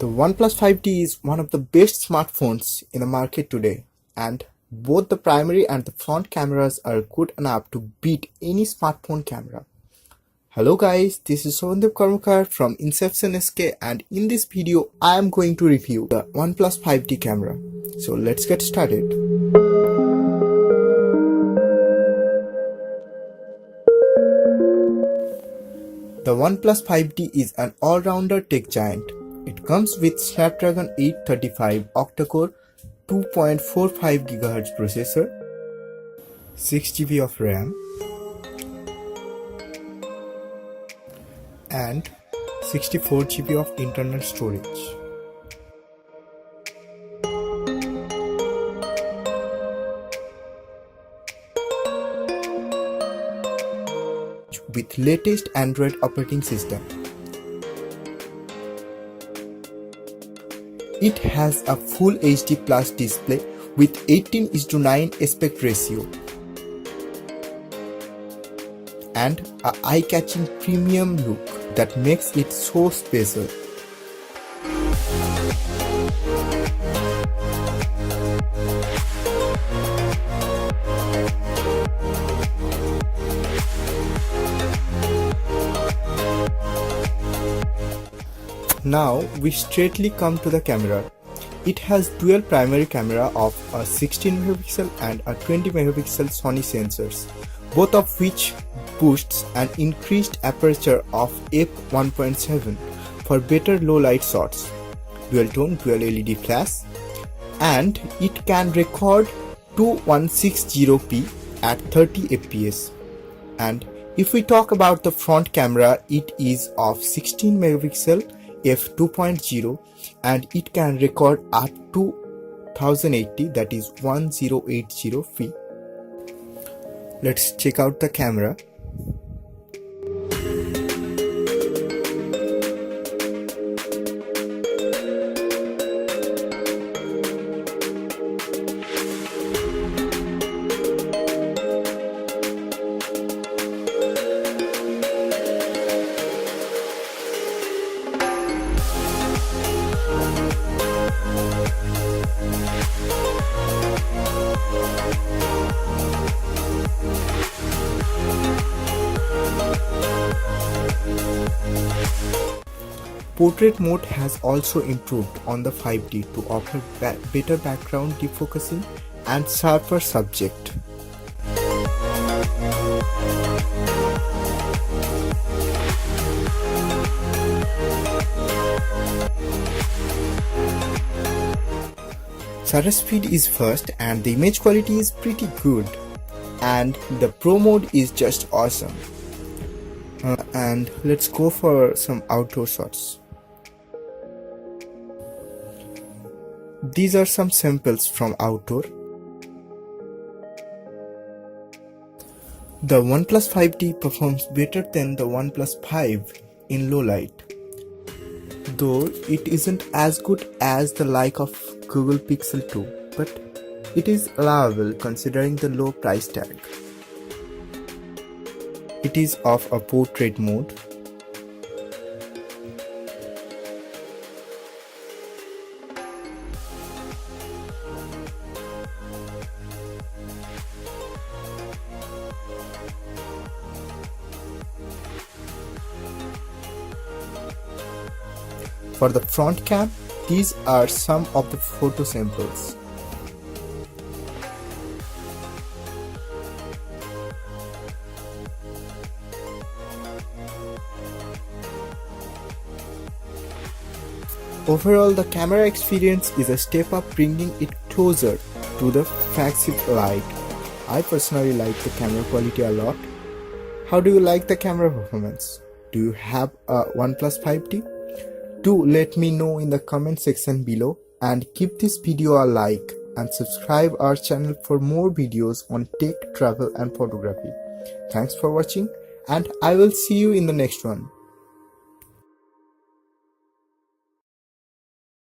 The OnePlus 5T is one of the best smartphones in the market today, and both the primary and the front cameras are good enough to beat any smartphone camera. Hello guys, this is Sony Karmakar from Inception SK, and in this video I am going to review the OnePlus 5T camera. So let's get started. The OnePlus 5T is an all-rounder tech giant. It comes with Snapdragon 835 octa-core 2.45 GHz processor, 6 GB of RAM, and 64 GB of internal storage. With latest Android operating system. It has a full HD plus display with 18:9 aspect ratio and a eye-catching premium look that makes it so special. Now we straightly come to the camera. It has dual primary camera of a 16 megapixel and a 20 megapixel Sony sensors, both of which boosts an increased aperture of f1.7 for better low light shots, dual tone dual LED flash, and it can record 2160p at 30 fps. And if we talk about the front camera, it is of 16 megapixel f2.0 and it can record up to 1080, that is 1080p. Let's check out the camera. Portrait mode has also improved on the 5T to offer better background defocusing and sharper subject. Shutter speed is fast and the image quality is pretty good, and the Pro mode is just awesome. And let's go for some outdoor shots. These are some samples from outdoor. The OnePlus 5T performs better than the OnePlus 5 in low light, though it isn't as good as the like of Google Pixel 2, but it is allowable considering the low price tag. It is of a portrait mode. For the front cam, these are some of the photo samples. Overall, the camera experience is a step up, bringing it closer to the flagship light. I personally like the camera quality a lot. How do you like the camera performance? Do you have a OnePlus 5T? Do let me know in the comment section below, and give this video a like and subscribe our channel for more videos on tech, travel and photography. Thanks for watching, and I will see you in the next one.